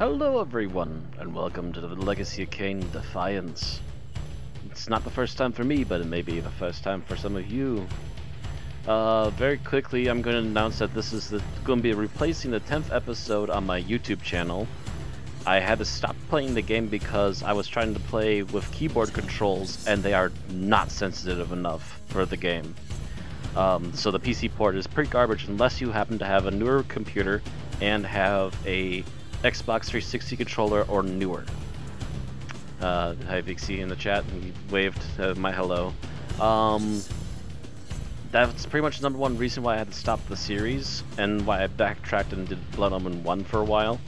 Hello everyone, and welcome to the Legacy of Kain Defiance. It's not the first time for me, but it may be the first time for some of you. Very quickly, I'm going to announce that this is going to be replacing the 10th episode on my YouTube channel. I had to stop playing the game because I was trying to play with keyboard controls, and they are not sensitive enough for the game. So the PC port is pretty garbage unless you happen to have a newer computer and have a Xbox 360 controller or newer. Hi Vixie in the chat, he waved my hello. That's pretty much the number one reason why I had to stop the series, and why I backtracked and did Blood Omen 1 for a while.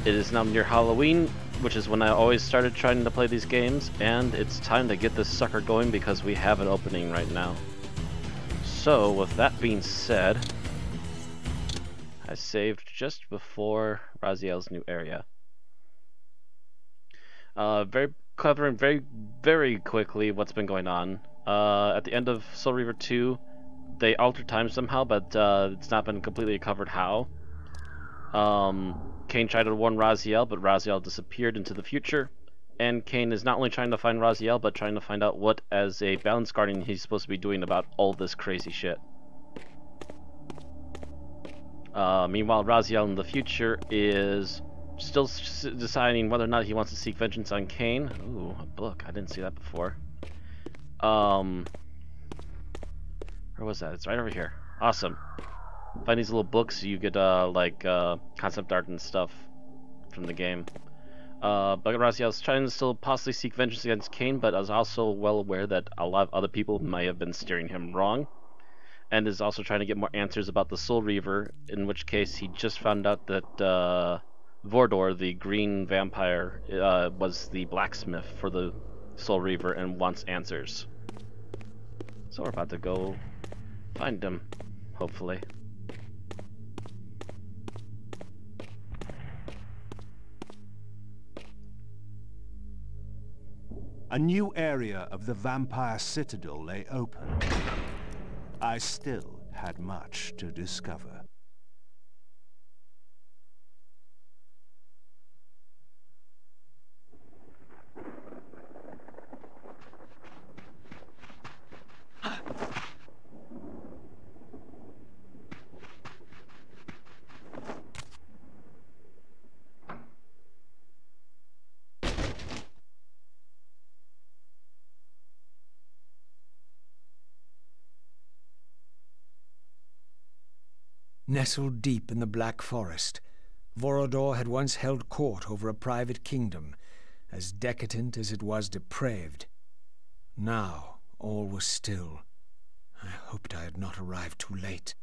It is now near Halloween, which is when I always started trying to play these games, and it's time to get this sucker going because we have an opening right now. So, with that being said, I saved just before Raziel's new area. Covering very quickly what's been going on. At the end of Soul Reaver 2, they altered time somehow, but it's not been completely covered how. Kain tried to warn Raziel, but Raziel disappeared into the future. And Kain is not only trying to find Raziel, but trying to find out what, as a balance guardian, he's supposed to be doing about all this crazy shit. Meanwhile, Raziel in the future is still deciding whether or not he wants to seek vengeance on Kain. Ooh, a book. I didn't see that before. Where was that? It's right over here. Awesome. Find these little books, you get, concept art and stuff from the game. But Raziel is trying to still possibly seek vengeance against Kain, but is also well aware that a lot of other people may have been steering him wrong. And is also trying to get more answers about the Soul Reaver, in which case he just found out that Vordor, the green vampire, was the blacksmith for the Soul Reaver and wants answers. So we're about to go find him, hopefully. A new area of the vampire citadel lay open. I still had much to discover. Nestled deep in the Black Forest, Vorodor had once held court over a private kingdom, as decadent as it was depraved. Now all was still. I hoped I had not arrived too late.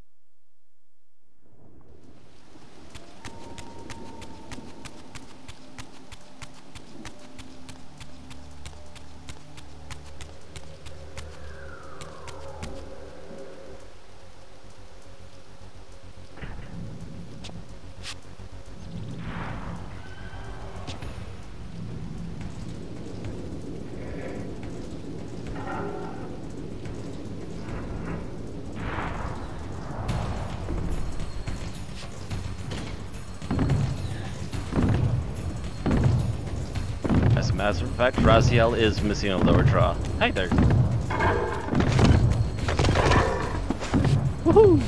As a matter of fact, Raziel is missing a lower jaw. Hi there. Woohoo!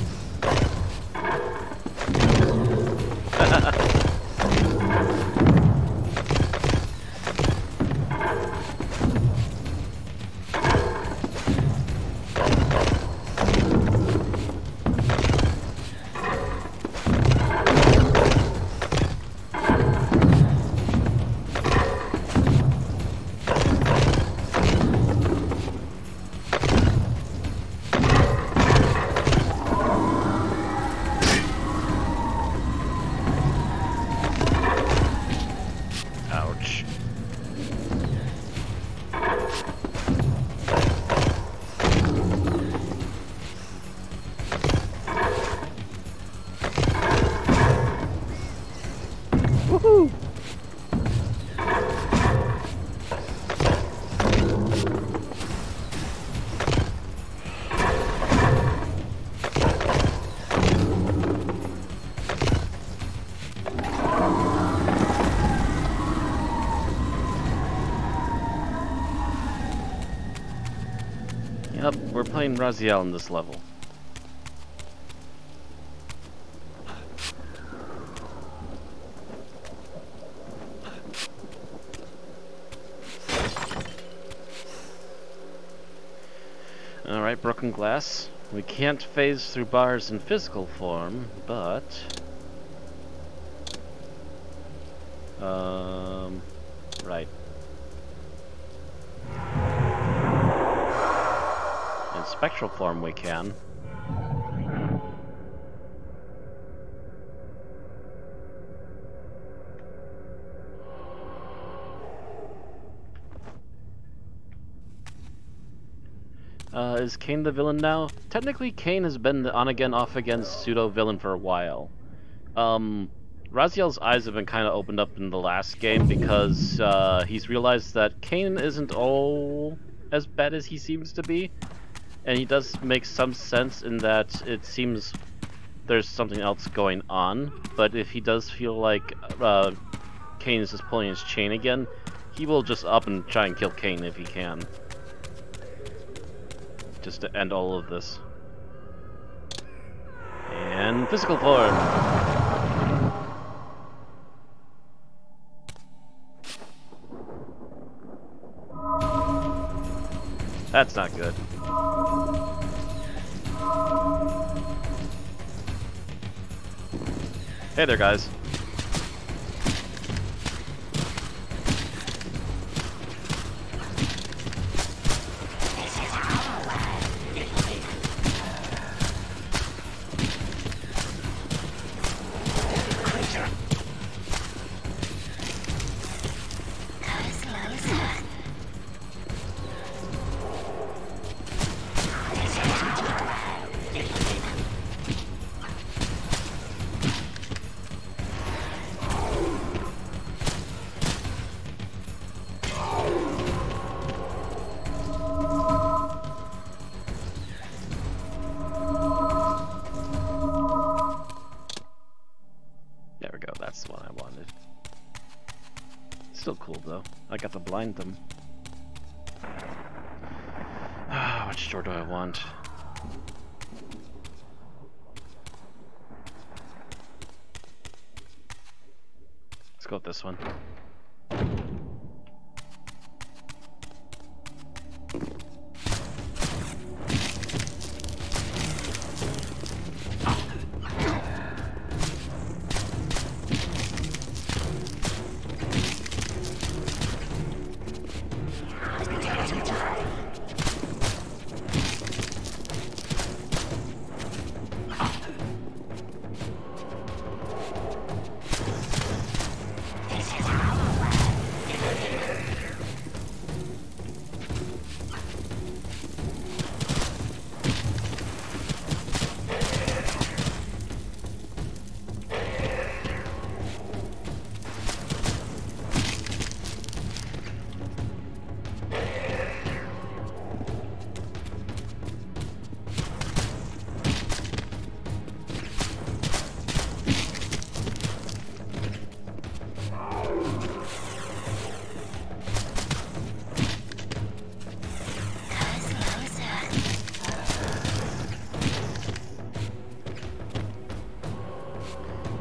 Woohoo! playing Raziel in this level. Alright, broken glass. We can't phase through bars in physical form, but... right. In spectral form we can. Is Kain the villain now? Technically, Kain has been the on-again, off-again pseudo-villain for a while. Raziel's eyes have been kind of opened up in the last game because he's realized that Kain isn't all as bad as he seems to be. And he does make some sense in that it seems there's something else going on. But if he does feel like Kain is just pulling his chain again, he will just up and try and kill Kain if he can. Just to end all of this. And physical form! That's not good. Hey there, guys. There we go, that's the one I wanted. Still cool though. I got to blind them. Which door do I want? Let's go with this one.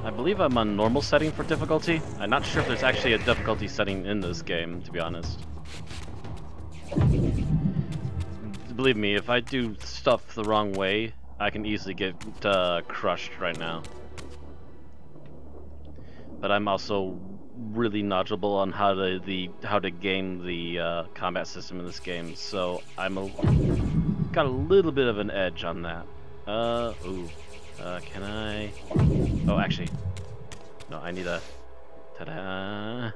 I believe I'm on normal setting for difficulty. I'm not sure if there's actually a difficulty setting in this game, to be honest. Believe me, if I do stuff the wrong way, I can easily get crushed right now. But I'm also really knowledgeable on how to game the combat system in this game, so got a little bit of an edge on that. Can I? Oh, actually, no. I need a. Ta-da!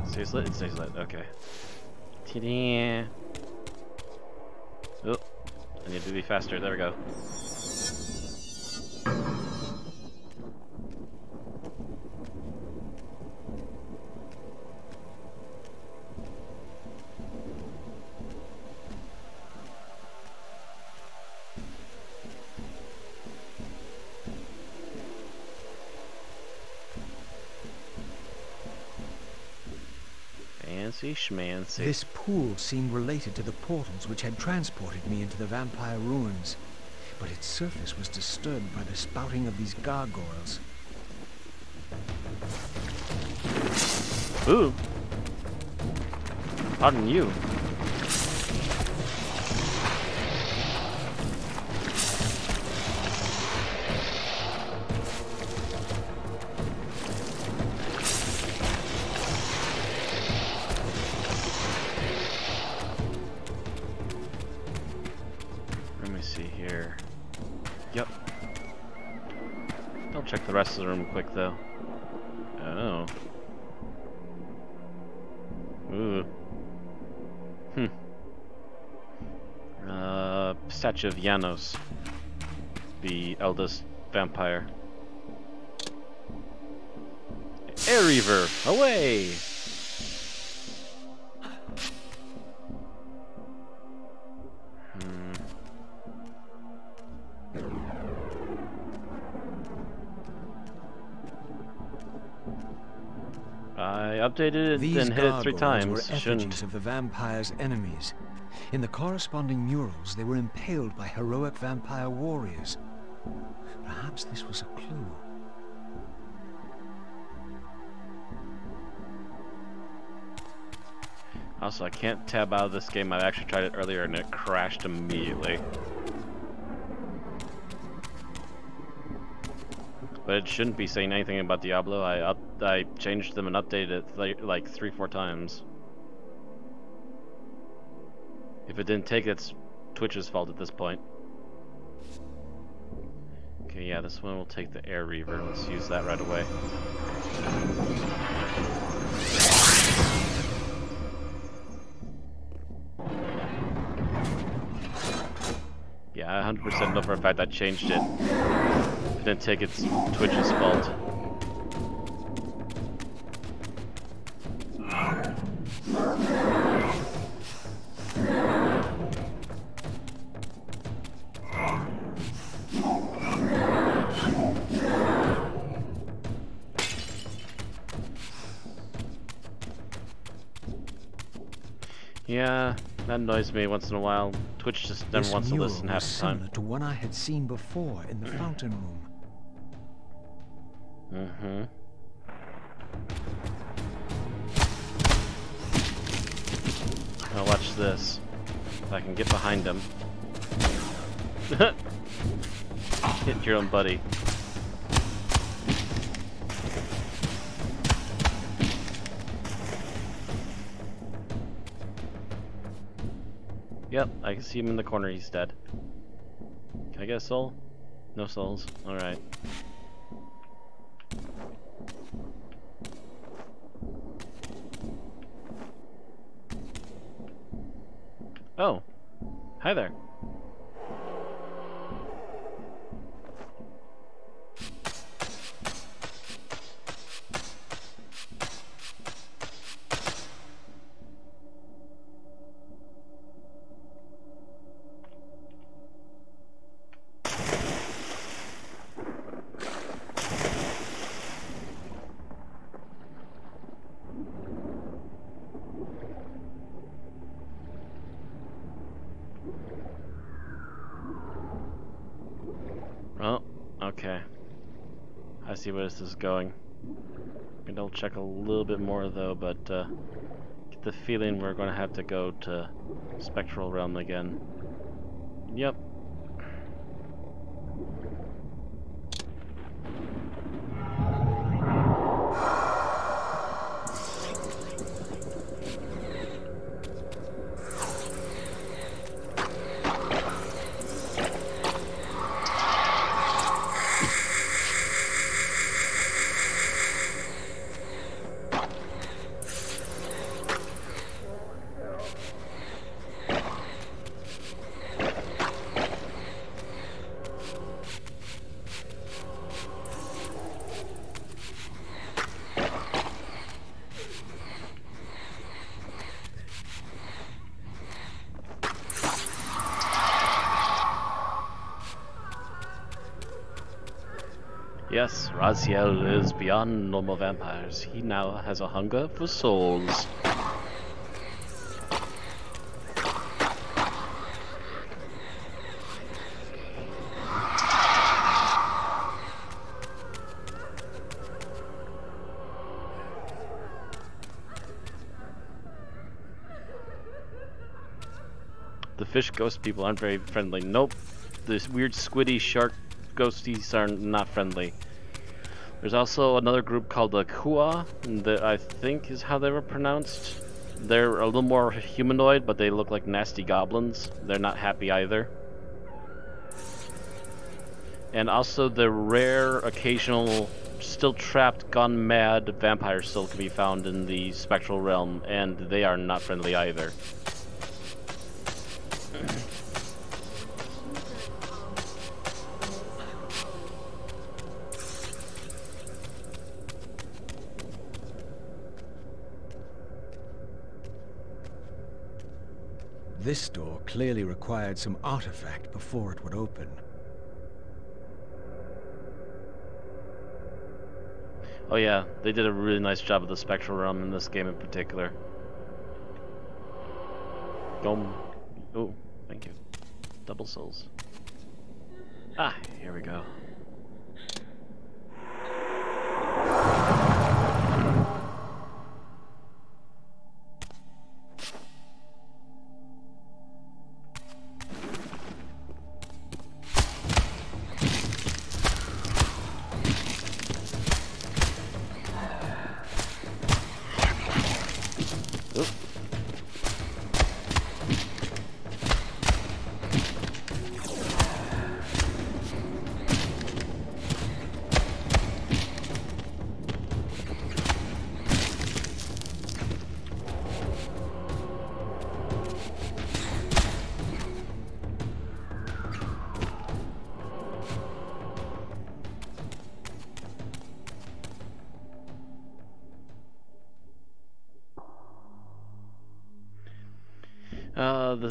Stays lit. It stays lit. Okay. Ta-da! Oh, I need to be faster. There we go. Fancy. Leishmancy. This pool seemed related to the portals which had transported me into the vampire ruins, but its surface was disturbed by the spouting of these gargoyles. Ooh. Pardon you. Let me see here. Yep. I'll check the rest of the room quick though. Oh. Ooh. Statue of Janos, the eldest vampire. Air Reaver, away! I updated it and hit it 3 times. Were effigies of the vampire's enemies. In the corresponding murals, they were impaled by heroic vampire warriors. Perhaps this was a clue. Also, I can't tab out of this game. I actually tried it earlier and it crashed immediately. But it shouldn't be saying anything about Diablo. I changed them and updated it like 3-4 times. If it didn't take, it's Twitch's fault at this point. Okay, yeah, this one will take the Air Reaver. Let's use that right away. Yeah, I 100% know for a fact I changed it. If it didn't take, it's Twitch's fault. Yeah, that annoys me once in a while. Twitch just never wants to listen half the time. Similar to one I had seen before in the fountain room. Mm-hmm. Now watch this. If I can get behind him. Hit your own buddy. Yep, I can see him in the corner. He's dead. Can I get a soul? No souls. Alright. Oh. Hi there. Well, okay. I see where this is going. I'm gonna double check a little bit more though, but get the feeling we're gonna have to go to Spectral Realm again. Yep. Yes, Raziel is beyond normal vampires. He now has a hunger for souls. fish ghost people aren't very friendly. Nope. These weird squiddy shark ghosties are not friendly. There's also another group called the Kua, that I think is how they were pronounced. They're a little more humanoid, but they look like nasty goblins. They're not happy either. And also the rare, occasional, still trapped, gone mad vampires still can be found in the spectral realm, and they are not friendly either. This door clearly required some artifact before it would open. Oh yeah, they did a really nice job of the spectral realm in this game in particular. Oh, thank you. Double souls. Ah, here we go.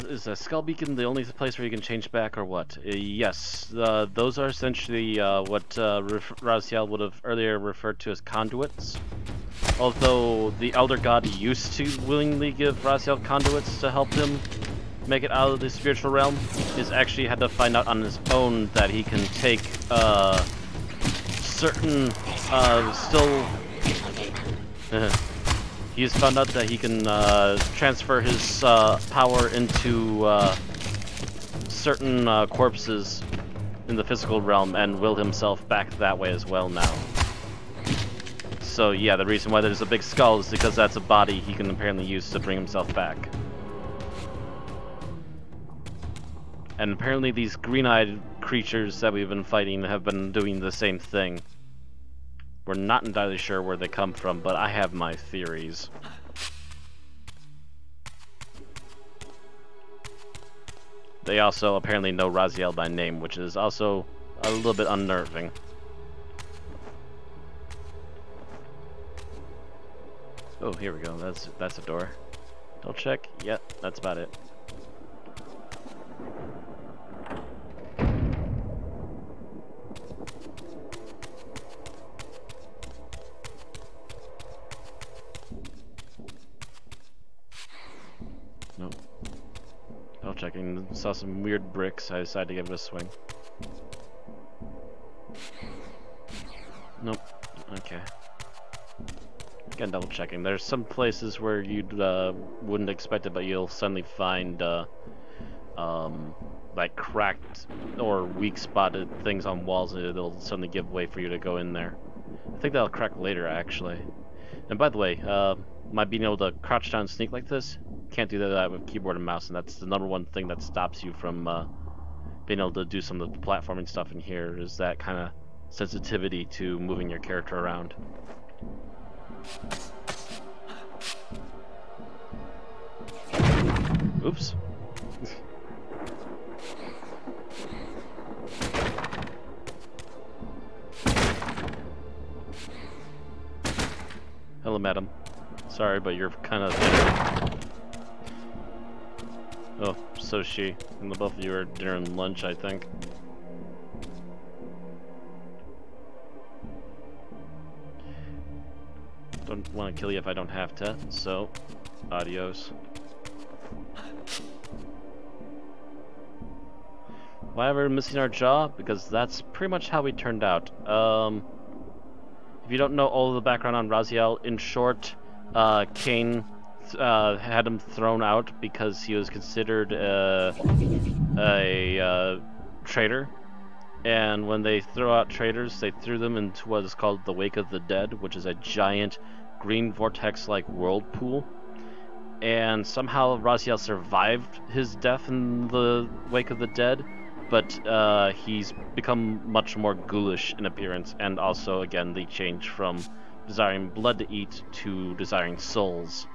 Is a skull beacon the only place where you can change back, or what? Yes, those are essentially what Raziel would have earlier referred to as conduits. Although the Elder God used to willingly give Raziel conduits to help him make it out of the spiritual realm, he's actually had to find out on his own that he can take certain He's found out that he can transfer his power into certain corpses in the physical realm and will himself back that way as well now. So yeah, the reason why there's a big skull is because that's a body he can apparently use to bring himself back. And apparently these green-eyed creatures that we've been fighting have been doing the same thing. We're not entirely sure where they come from, but I have my theories. They also apparently know Raziel by name, which is also a little bit unnerving. Oh, here we go. That's a door. Don't check. Yep, that's about it. Nope. Double checking. Saw some weird bricks. I decided to give it a swing. Nope. Okay. Again, double checking. There's some places where you wouldn't expect it, but you'll suddenly find like cracked or weak spotted things on walls, and it'll suddenly give way for you to go in there. I think that'll crack later, actually. And by the way, my being able to crouch down and sneak like this, can't do that with keyboard and mouse, and that's the #1 thing that stops you from being able to do some of the platforming stuff in here, is that kind of sensitivity to moving your character around. Oops. Hello, madam. Sorry, but you're kind of dinner. Oh, so she. And the both of you are dinner and lunch, I think. Don't want to kill you if I don't have to, so adios. Why are we missing our jaw? Because that's pretty much how we turned out. If you don't know all of the background on Raziel, in short, Kain had him thrown out because he was considered a traitor. And when they throw out traitors, they threw them into what is called the Wake of the Dead, which is a giant green vortex-like whirlpool. And somehow Raziel survived his death in the Wake of the Dead, but he's become much more ghoulish in appearance, and also, again, the change from desiring blood to eat to desiring souls.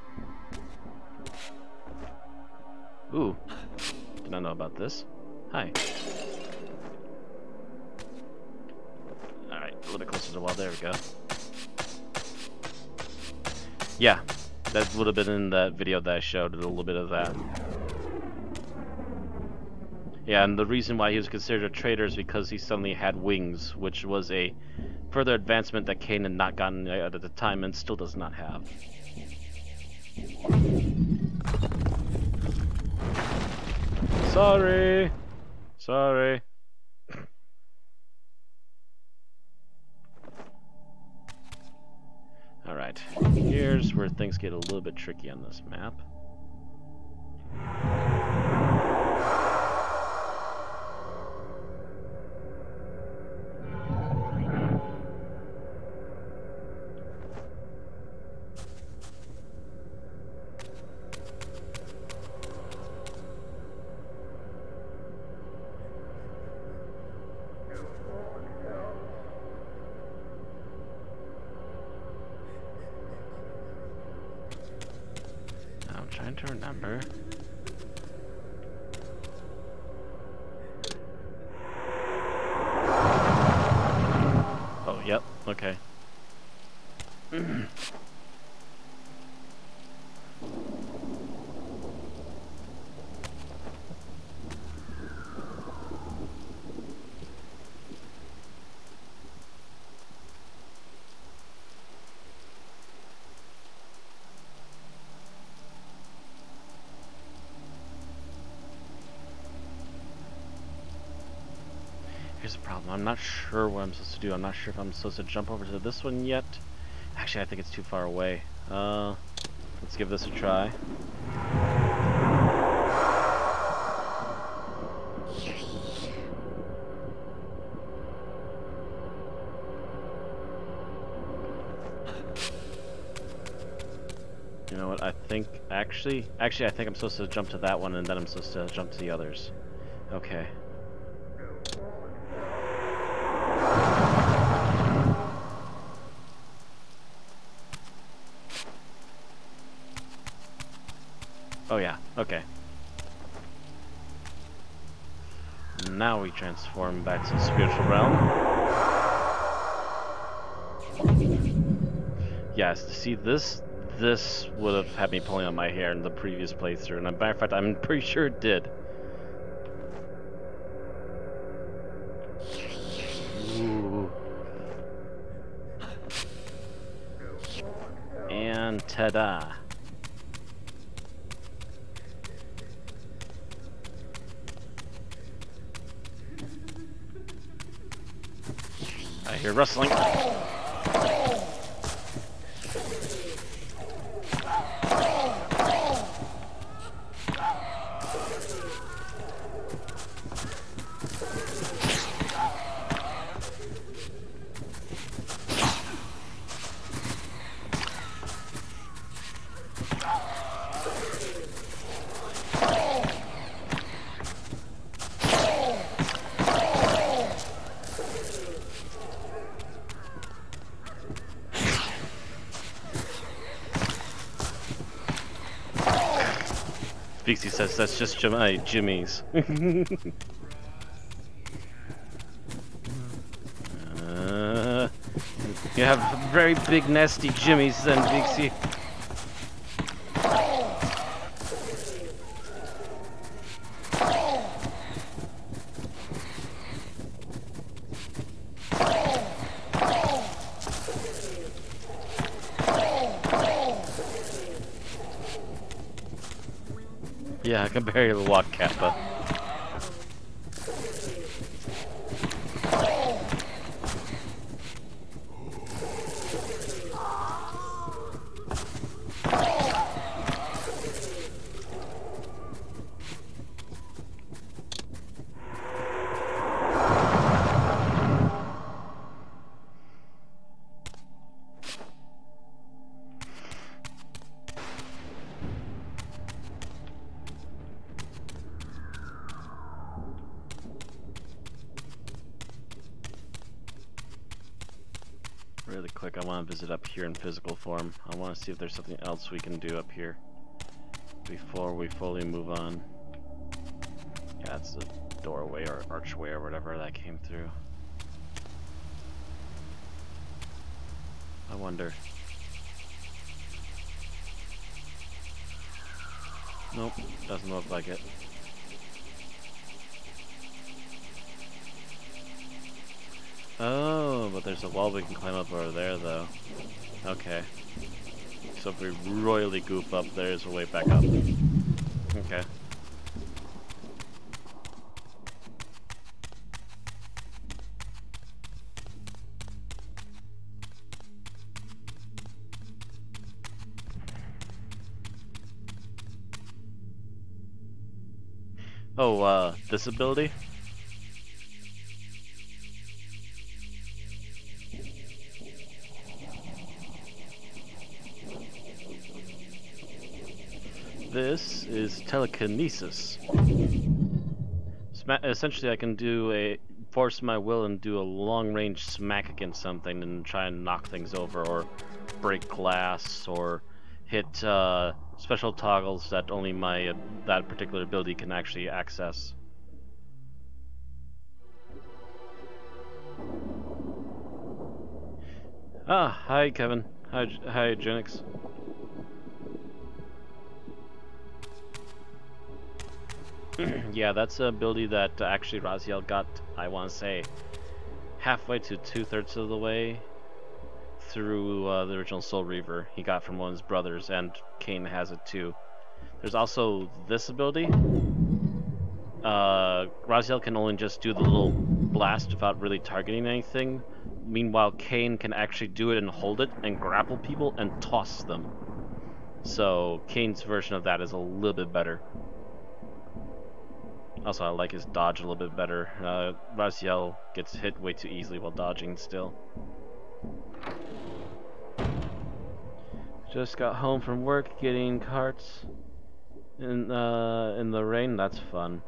Ooh, did not know about this. Hi. Alright, a little bit closer to the wall, there we go. Yeah, that would have been in that video that I showed, a little bit of that. Yeah, and the reason why he was considered a traitor is because he suddenly had wings, which was a further advancement that Kain had not gotten at the time and still does not have. Sorry! Sorry. Alright, here's where things get a little bit tricky on this map. I'm trying to remember. Oh, yep, okay. Here's the problem. I'm not sure what I'm supposed to do. I'm not sure if I'm supposed to jump over to this one yet. Actually, I think it's too far away. Let's give this a try. You know what? I think actually I think I'm supposed to jump to that one, and then I'm supposed to jump to the others. Okay. Oh yeah, okay. Now we transform back to the spiritual realm. Yes, see this would have had me pulling out my hair in the previous playthrough, and as a matter of fact, I'm pretty sure it did. Ooh. And ta-da! I hear rustling. Vixie says that's just Jimmy's. You have very big nasty Jimmy's then, Vixie. Yeah, I can barely walk, Kappa. Really quick, I want to visit up here in physical form. I want to see if there's something else we can do up here before we fully move on. Yeah, that's the doorway or archway or whatever that came through. I wonder. Nope, doesn't look like it. Oh, but there's a wall we can climb up over there, though. Okay. So if we royally goof up, there's a way back up. Okay. Oh, this ability? This is telekinesis. Essentially, I can do force my will and do a long-range smack against something and try and knock things over, or break glass, or hit special toggles that only my that particular ability can actually access. Ah, hi Kevin. Hi Genix. Yeah, that's an ability that actually Raziel got, I want to say, halfway to 2/3 of the way through the original Soul Reaver. He got from one of his brothers, and Kain has it too. There's also this ability. Raziel can only just do the little blast without really targeting anything. Meanwhile, Kain can actually do it and hold it and grapple people and toss them. So Kain's version of that is a little bit better. Also, I like his dodge a little bit better. Raziel gets hit way too easily while dodging still. Just got home from work, getting carts in the rain. That's fun.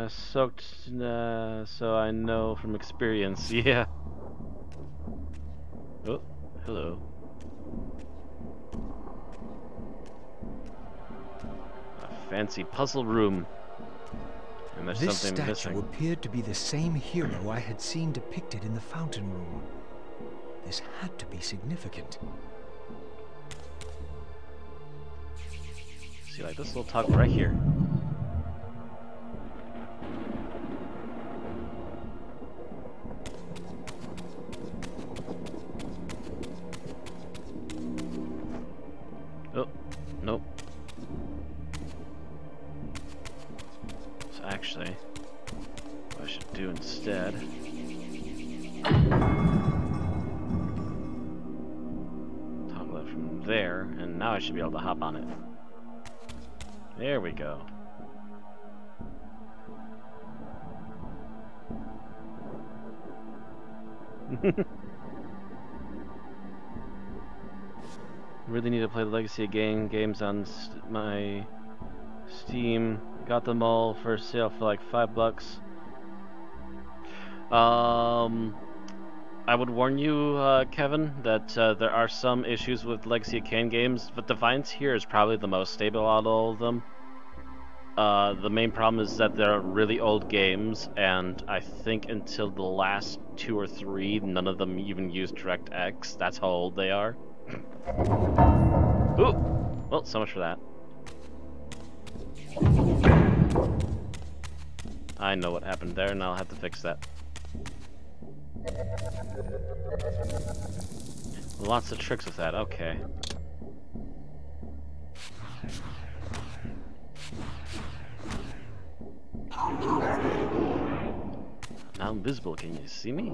Soaked, so I know from experience. Yeah. Oh, hello. A fancy puzzle room. And there's this something statue missing. appeared to be the same hero I had seen depicted in the fountain room. This had to be significant. See, like this little toggle right here. Oh, nope. So actually, what I should do instead, toggle it from there, and now I should be able to hop on it. There we go. Really need to play the Legacy of Kain games on my Steam. Got them all for sale for like $5. I would warn you, Kevin, that there are some issues with Legacy of Kain games, but Defiance here is probably the most stable out of all of them. The main problem is that they're really old games, and I think until the last 2 or 3, none of them even use DirectX. That's how old they are. Ooh! Well, so much for that. I know what happened there, and I'll have to fix that. Lots of tricks with that, okay. Now I'm invisible, can you see me?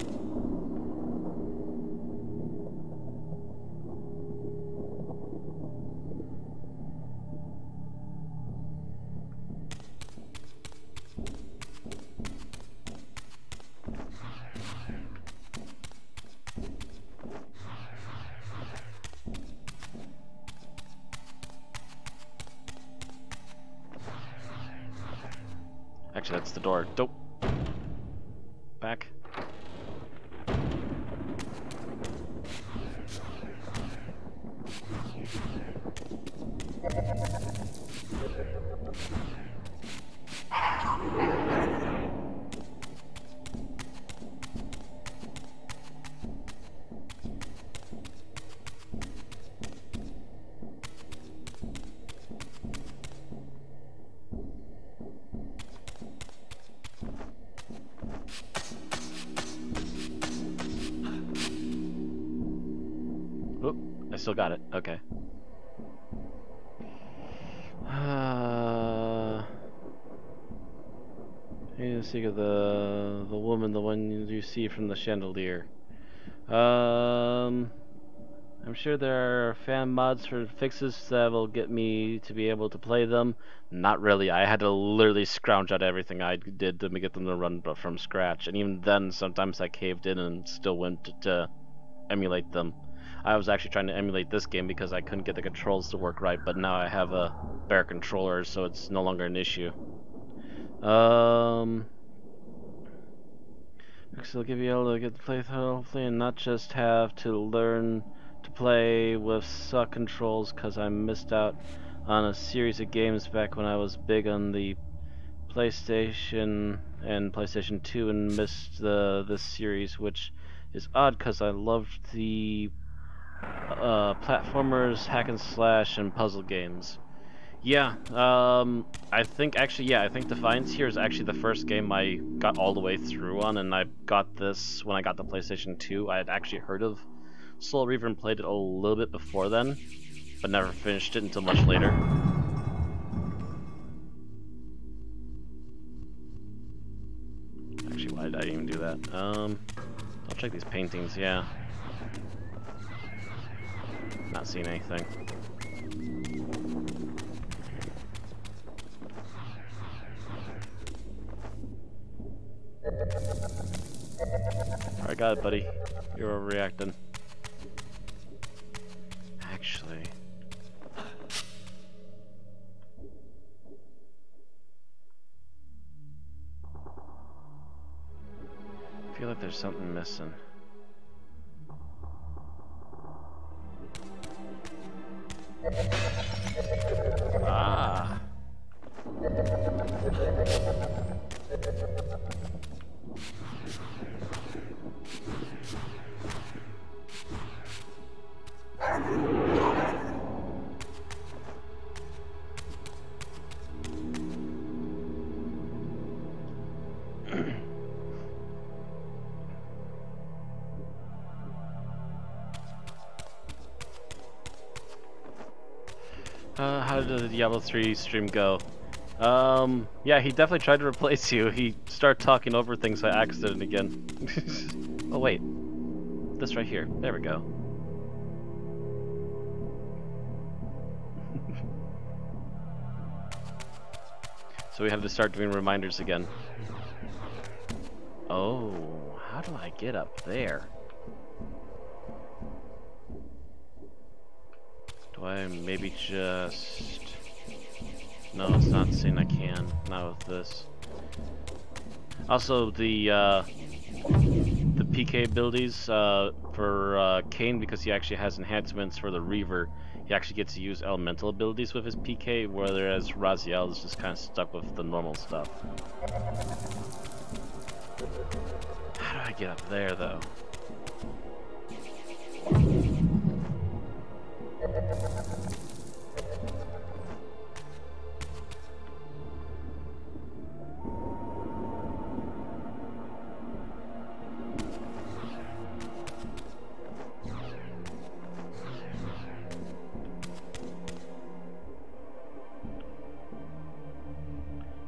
Actually, that's the door. Dope. Back. Oop, I still got it. Okay. You see the woman, the one you see from the chandelier. I'm sure there are fan mods for fixes that will get me to be able to play them. Not really. I had to literally scrounge out everything I did to get them to run from scratch, and even then, sometimes I caved in and still went to emulate them. I was actually trying to emulate this game because I couldn't get the controls to work right, but now I have a better controller, so it's no longer an issue. Because it'll give you able to get the playthrough, hopefully, and not just have to learn to play with suck controls, because I missed out on a series of games back when I was big on the PlayStation and PlayStation 2 and missed this series, which is odd because I loved the platformers, hack and slash, and puzzle games. Yeah, I think Defiance here is actually the first game I got all the way through on, and I got this when I got the PlayStation 2. I had actually heard of Soul Reaver and played it a little bit before then, but never finished it until much later. Actually, why did I even do that? I'll check these paintings, yeah. Not seeing anything. I got it, buddy. You're overreacting. Actually... I feel like there's something missing. Ah! How did the Diablo 3 stream go? Yeah, he definitely tried to replace you. He started talking over things by accident again. Oh wait, this right here. There we go. So we have to start doing reminders again. Oh, how do I get up there? Do I maybe just... No, it's not saying I can. Not with this. Also, the PK abilities for Kain, because he actually has enhancements for the Reaver, he actually gets to use elemental abilities with his PK, whereas Raziel is just kind of stuck with the normal stuff. How do I get up there, though?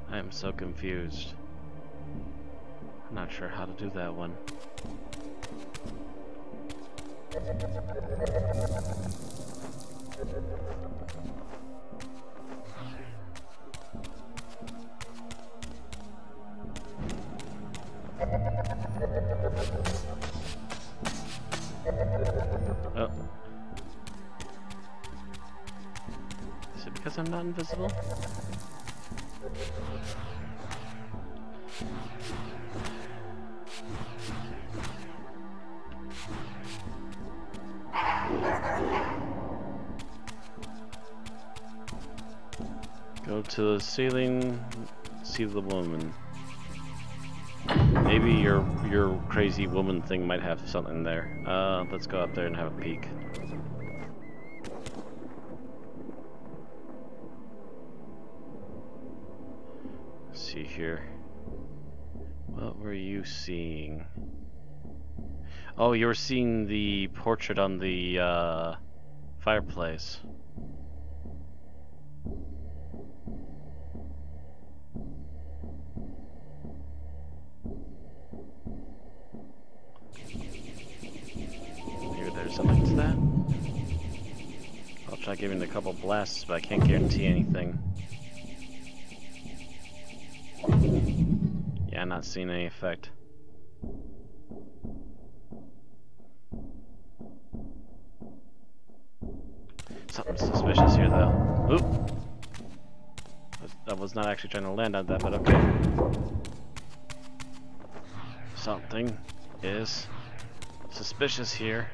I am so confused. I'm not sure how to do that one. Oh. Is it because I'm not invisible? Go to the ceiling, see the woman. Maybe your crazy woman thing might have something there. Let's go up there and have a peek. Let's see here. What were you seeing? Oh, you were seeing the portrait on the fireplace. Maybe there's something to that. I'll try giving it a couple blasts, but I can't guarantee anything. Yeah, not seeing any effect. Something suspicious here, though. Oop! I was not actually trying to land on that, but okay. Something is suspicious here.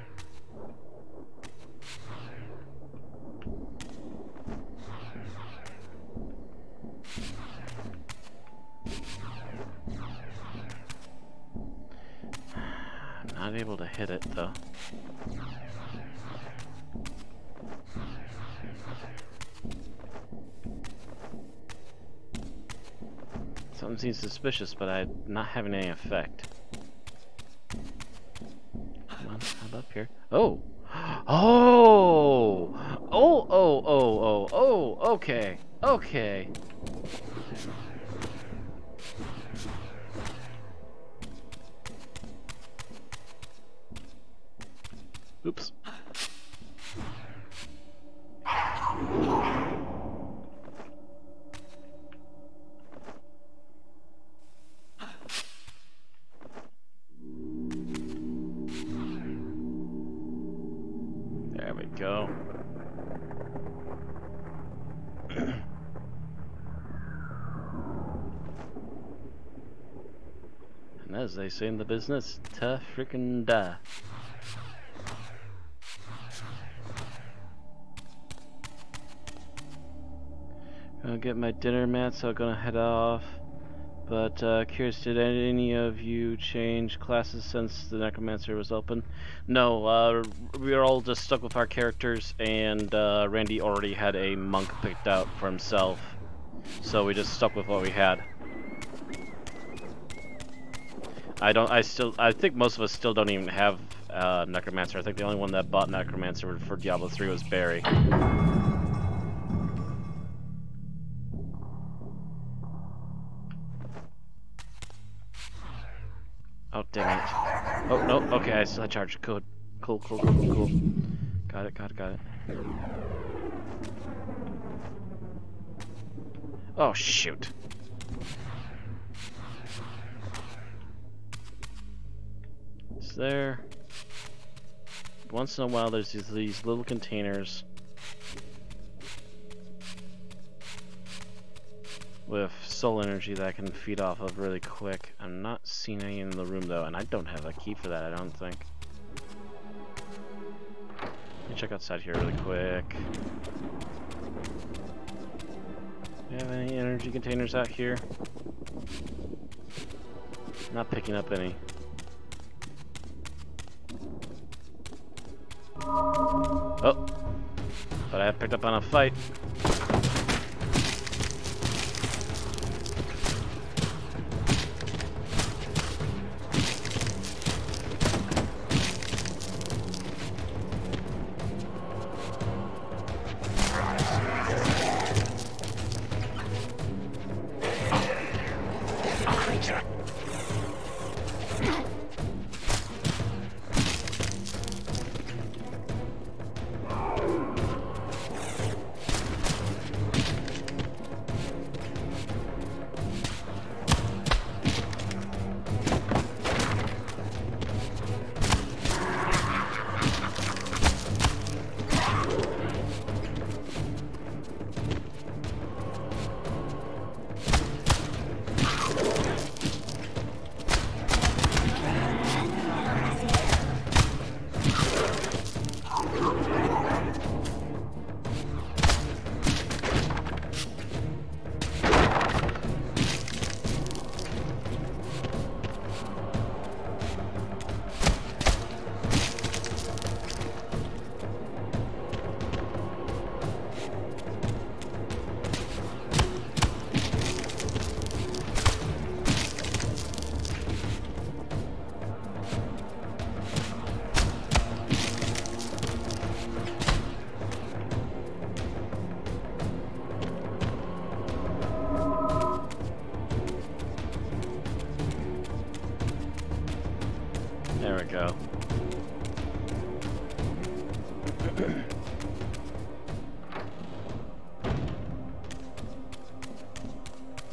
Not able to hit it, though. Something seems suspicious, but I'm not having any effect. Come on, how up here? Oh! Oh! Oh, oh, oh, oh, oh, okay. Okay. Oops. There we go. And as they say in the business, ta frickin' da. Gonna get my dinner, Matt, so I'm gonna head off. But curious, did any of you change classes since the Necromancer was open? No, we were all just stuck with our characters, and Randy already had a monk picked out for himself, so we just stuck with what we had. I think most of us still don't even have Necromancer. I think the only one that bought Necromancer for Diablo 3 was Barry. Oh, damn it. Oh, no, okay, I still charged. Cool. Cool. Got it. Oh, shoot. It's there. Once in a while, there's these little containers with soul energy that I can feed off of really quick. I'm not seeing any in the room though, and I don't have a key for that, I don't think. Let me check outside here really quick. Do you have any energy containers out here? Not picking up any. Oh! But I have picked up on a fight.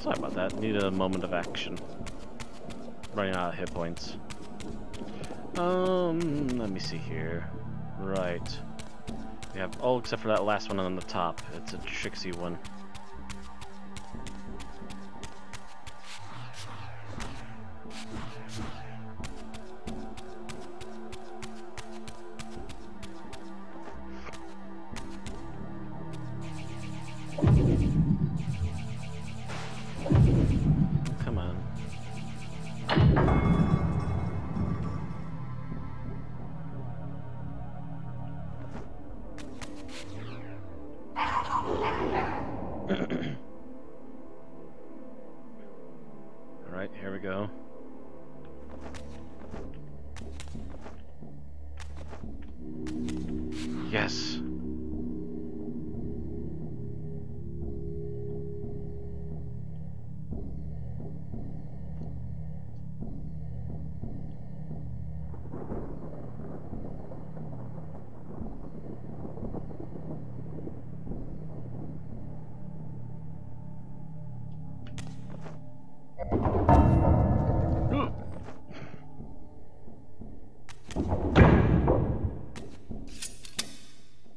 Sorry about that. Need a moment of action. Running out of hit points. Let me see here. Right. We have all except for that last one on the top. It's a tricksy one. Come on. Alright, here we go. Yes.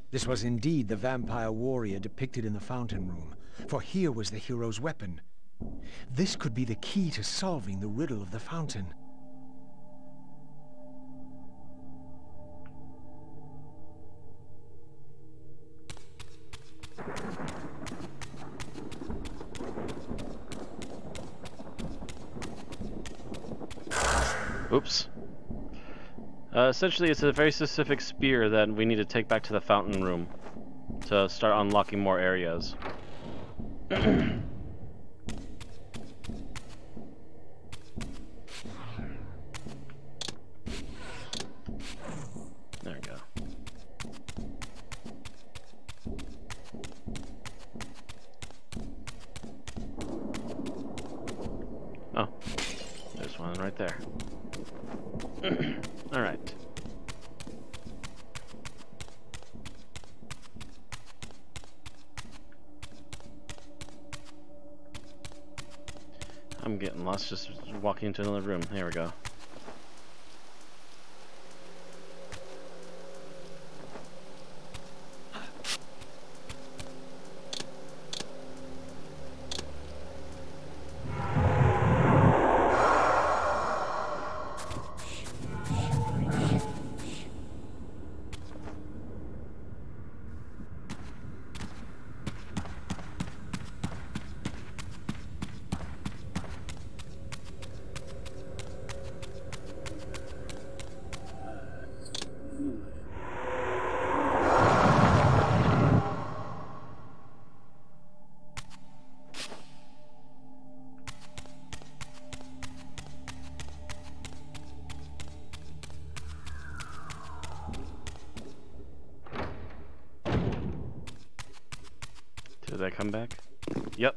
This was indeed the vampire warrior depicted in the fountain room, for here was the hero's weapon. This could be the key to solving the riddle of the fountain. Oops. Essentially, it's a very specific spear that we need to take back to the fountain room to start unlocking more areas. There we go. Oh, there's one right there. All right. I'm getting lost just walking into another room. There we go. Did I come back? Yep.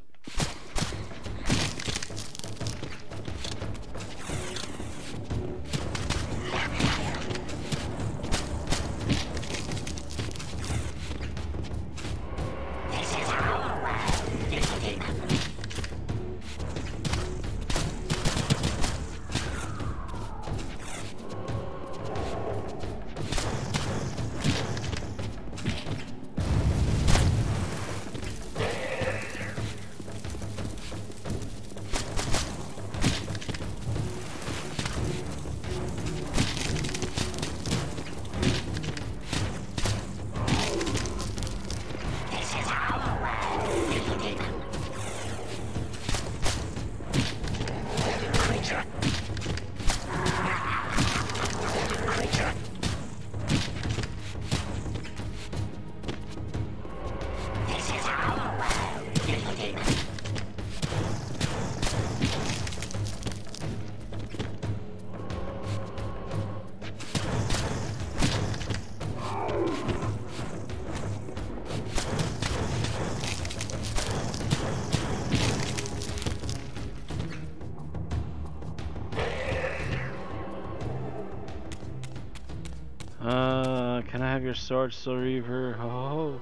Can I have your sword, Soul Reaver? Oh,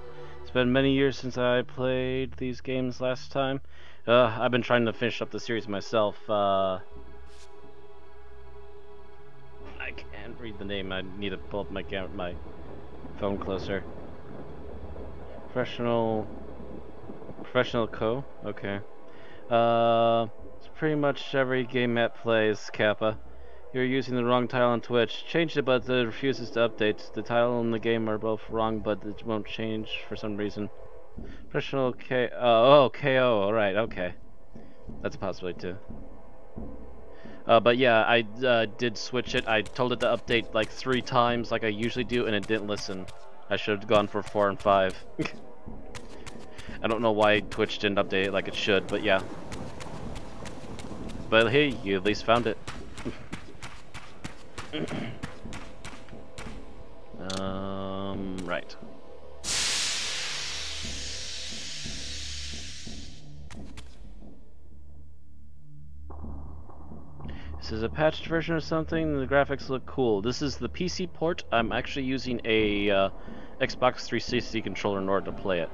It's been many years since I played these games last time. I've been trying to finish up the series myself. I can't read the name. I need to pull up my phone closer. Professional Co. Okay. It's pretty much every game Matt plays, Kappa. You're using the wrong title on Twitch. Changed it, but it refuses to update. The title and the game are both wrong, but it won't change for some reason. Professional K. Oh, KO. Alright, okay. That's a possibility too. But yeah, I did switch it. I told it to update like 3 times, like I usually do, and it didn't listen. I should have gone for 4 and 5. I don't know why Twitch didn't update it like it should, but yeah. But hey, you at least found it. Right. This is a patched version or something. The graphics look cool. This is the PC port. I'm actually using a Xbox 360 controller in order to play it.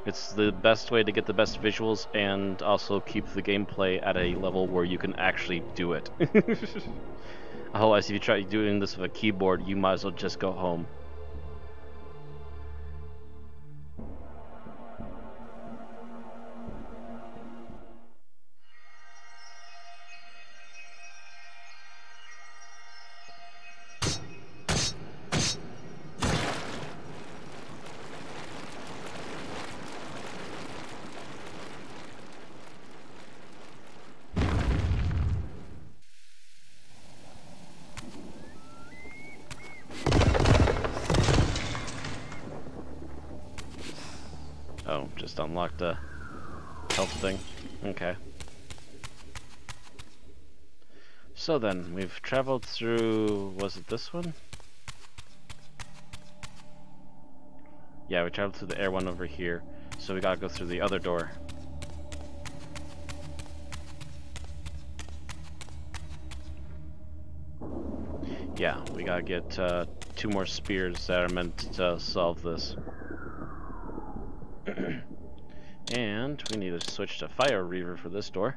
It's the best way to get the best visuals and also keep the gameplay at a level where you can actually do it. Otherwise, if you try doing this with a keyboard, you might as well just go home. Oh, just unlocked a health thing. Okay. So then, we've traveled through... was it this one? Yeah, we traveled through the air one over here. So we gotta go through the other door. Yeah, we gotta get 2 more spears that are meant to solve this. And we need to switch to Fire Reaver for this door.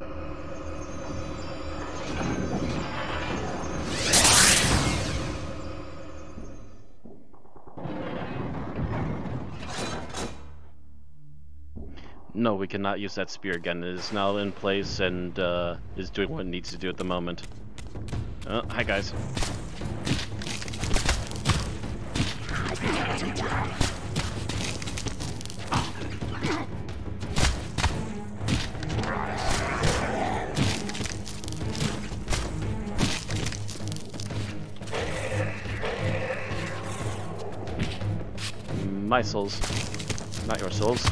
No, we cannot use that spear again. It is now in place and is doing what it needs to do at the moment. Oh, hi guys. My souls, not your souls.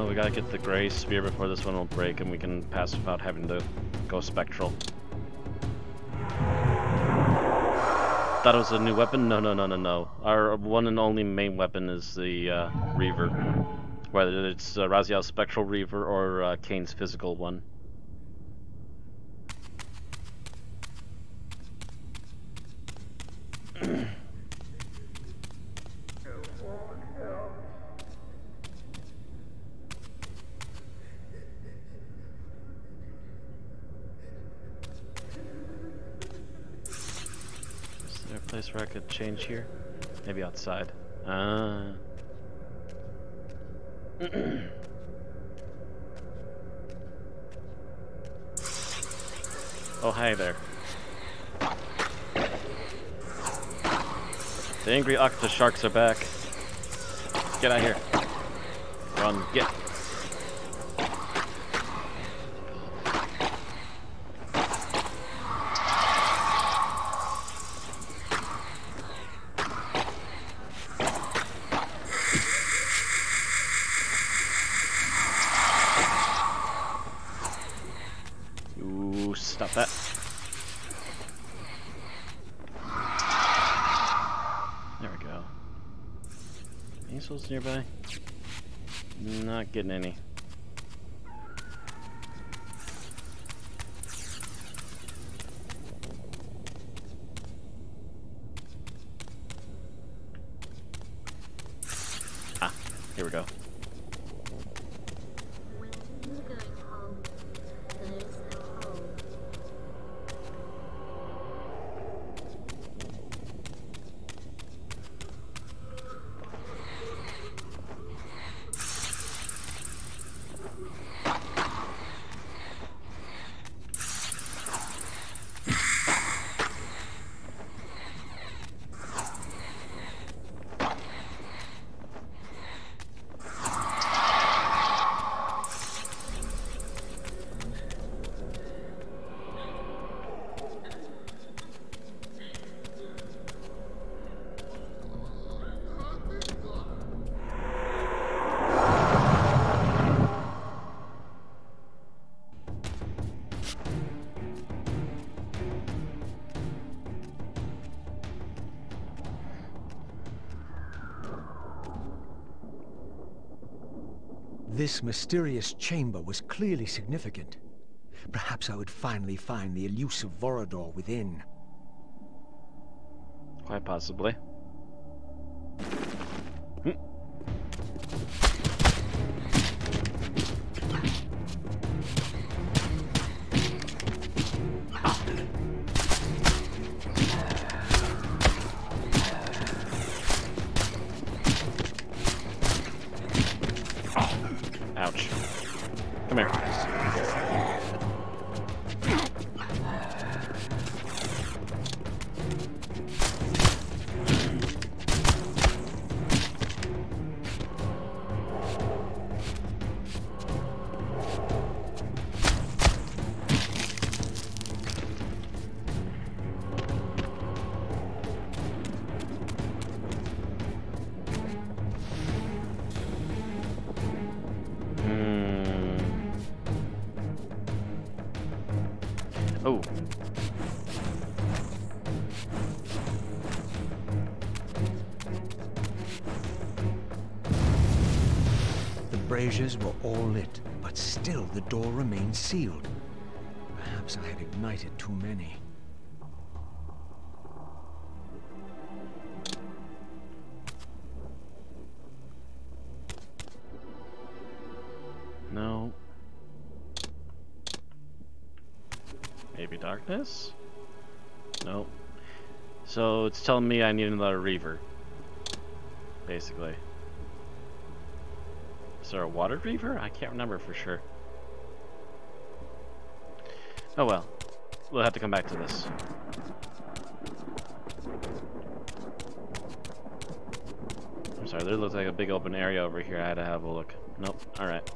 We gotta get the gray spear before this one will break and we can pass without having to go spectral. Thought it was a new weapon? No. Our one and only main weapon is the Reaver. Whether it's Raziel's Spectral Reaver or Kain's physical one. Place where I could change here? Maybe outside. Oh, hi there. The angry octopus sharks are back. Get out of here. Run, get. Stop that. Any souls nearby? Not getting any. Ah, here we go. This mysterious chamber was clearly significant. Perhaps I would finally find the elusive Vorador within. Quite possibly. Ouch. Come here. Oh. The braziers were all lit, but still the door remained sealed. Perhaps I had ignited too many. No. Maybe darkness? Nope. So it's telling me I need another reaver. Basically. Is there a water reaver? I can't remember for sure. Oh well. We'll have to come back to this. I'm sorry, there looks like a big open area over here. I had to have a look. Nope. Alright.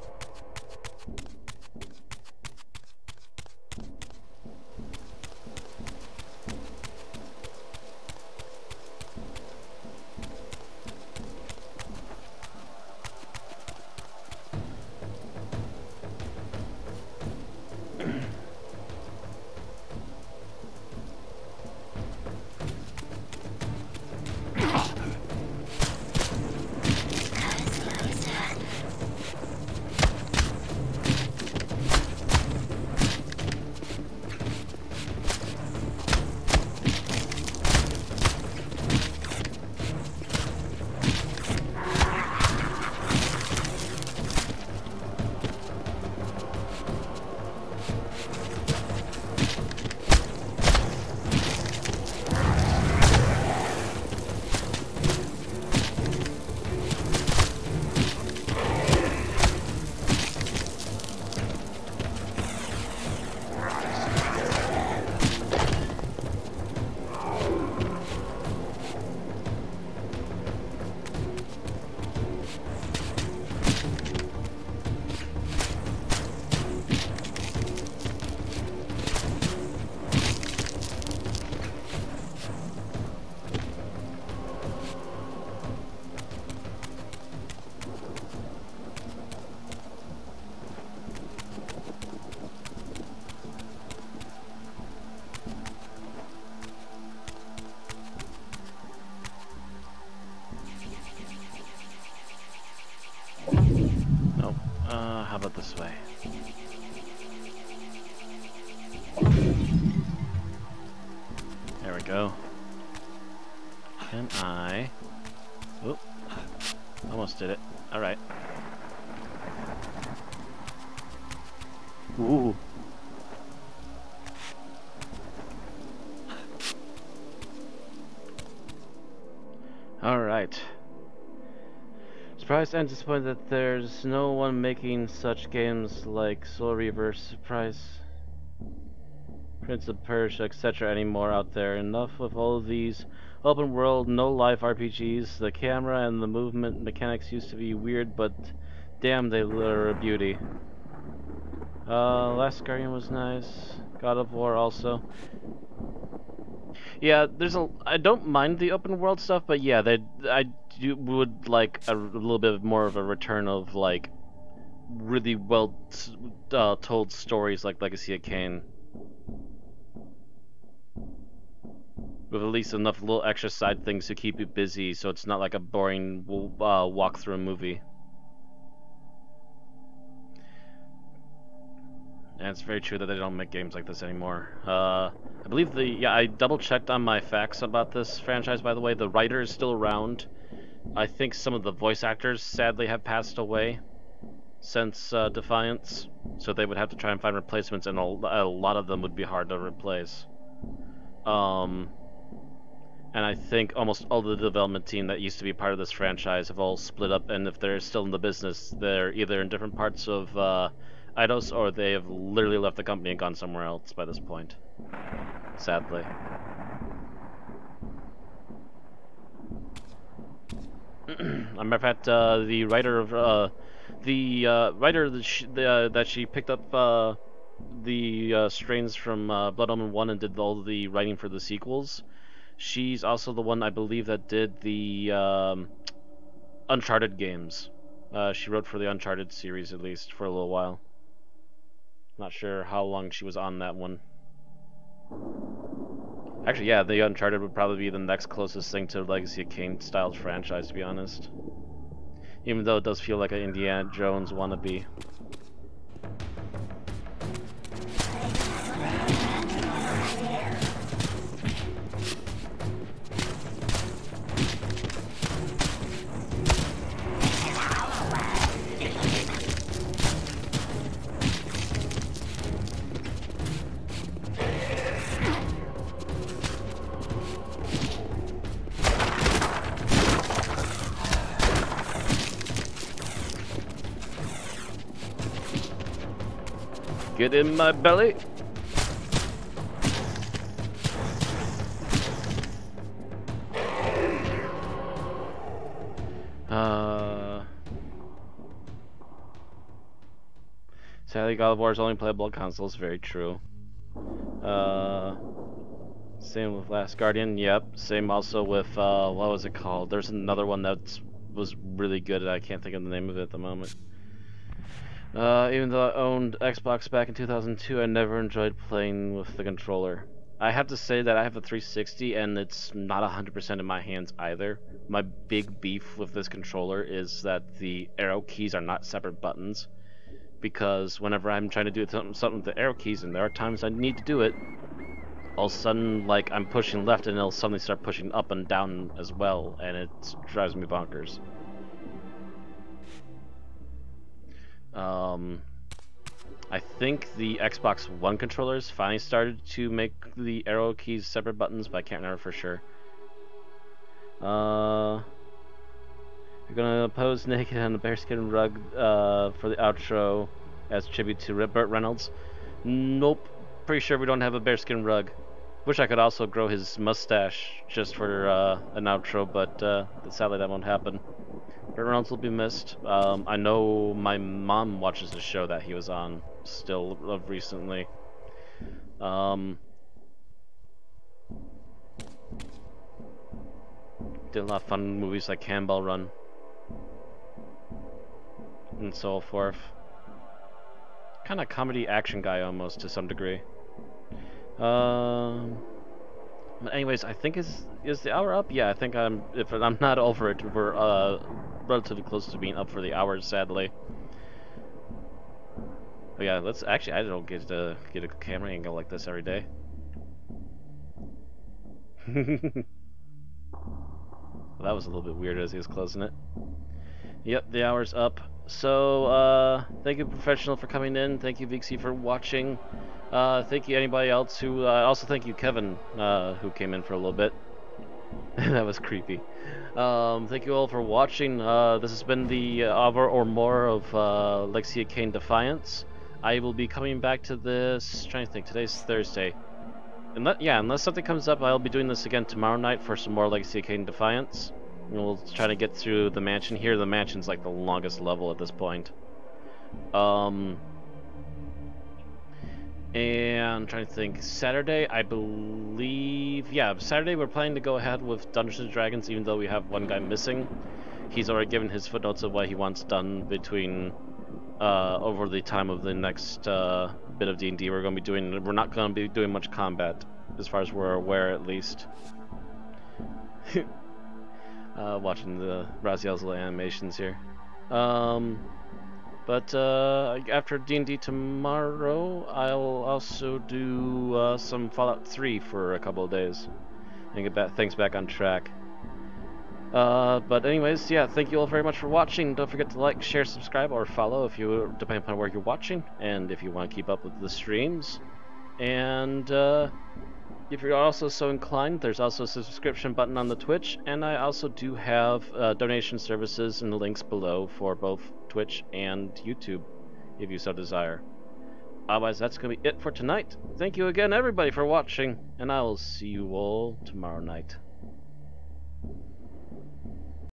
about this way? There we go. Can I... Oop. Almost did it. Alright. Ooh. Alright. Surprised and disappointed that there's no one making such games like Soul Reaver, Surprise, Prince of Persia, etc. anymore out there. Enough with all of these open world, no life RPGs. The camera and the movement mechanics used to be weird, but damn, they were a beauty. Last Guardian was nice. God of War also. Yeah, I don't mind the open world stuff, but yeah, would like a little bit more of a return of like really well told stories like Legacy of Kain, with at least enough little extra side things to keep you busy, so it's not like a boring walk-through movie. And it's very true that they don't make games like this anymore. I believe I double-checked on my facts about this franchise, by the way. The writer is still around. I think some of the voice actors, sadly, have passed away since Defiance, so they would have to try and find replacements, and a lot of them would be hard to replace. And I think almost all the development team that used to be part of this franchise have all split up, and if they're still in the business, they're either in different parts of Eidos, or they have literally left the company and gone somewhere else by this point. Sadly. As a matter of fact, the writer of that she picked up the strains from Blood Omen 1 and did all the writing for the sequels. She's also the one, I believe, that did the Uncharted games. She wrote for the Uncharted series, at least, for a little while. Not sure how long she was on that one. Actually, yeah, the Uncharted would probably be the next closest thing to Legacy of Kain style franchise, to be honest. Even though it does feel like an Indiana Jones wannabe. Get in my belly. Sadly, God of War is only playable on consoles. Very true. Same with Last Guardian. Yep. Same also with what was it called? There's another one that was really good. I can't think of the name of it at the moment. Even though I owned Xbox back in 2002, I never enjoyed playing with the controller. I have to say that I have a 360 and it's not 100% in my hands either. My big beef with this controller is that the arrow keys are not separate buttons, because whenever I'm trying to do something with the arrow keys, and there are times I need to do it, all of a sudden, like, I'm pushing left and it'll suddenly start pushing up and down as well, and it drives me bonkers. I think the Xbox One controllers finally started to make the arrow keys separate buttons, but I can't remember for sure. You're gonna pose naked on a bearskin rug for the outro as tribute to Burt Reynolds. Nope, pretty sure we don't have a bearskin rug. Wish I could also grow his mustache just for an outro, but sadly that won't happen. Burt Reynolds will be missed. I know my mom watches the show that he was on still recently. Did a lot of fun movies like Cannonball Run and so forth. Kind of comedy action guy almost to some degree. But anyways, I think is the hour up? Yeah, I think if I'm not over it, we're relatively close to being up for the hour, sadly. Oh yeah, let's actually. I don't get to get a camera angle like this every day. Well, that was a little bit weird as he was closing it. Yep, the hour's up. So, thank you, Professional, for coming in. Thank you, Vixie, for watching. Thank you, anybody else who... also thank you, Kevin, who came in for a little bit. That was creepy. Thank you all for watching. This has been the hour or more of Legacy of Kain Defiance. I will be coming back to this... trying to think, today's Thursday. Unless something comes up, I'll be doing this again tomorrow night for some more Legacy of Kain Defiance. And we'll try to get through the mansion here. The mansion's like the longest level at this point. And I'm trying to think. Saturday, I believe... yeah, Saturday we're planning to go ahead with Dungeons & Dragons, even though we have one guy missing. He's already given his footnotes of what he wants done between... over the time of the next bit of D&D we're going to be doing. We're not going to be doing much combat, as far as we're aware, at least. Watching the Raziel's little animations here. But after D&D tomorrow, I'll also do some Fallout 3 for a couple of days and get things back on track. But anyways, yeah, thank you all very much for watching. Don't forget to like, share, subscribe, or follow if you, depending upon where you're watching, and if you want to keep up with the streams. And if you're also so inclined, there's also a subscription button on the Twitch, and I also do have donation services in the links below for both Twitch and YouTube, if you so desire. Otherwise, that's going to be it for tonight. Thank you again, everybody, for watching, and I will see you all tomorrow night.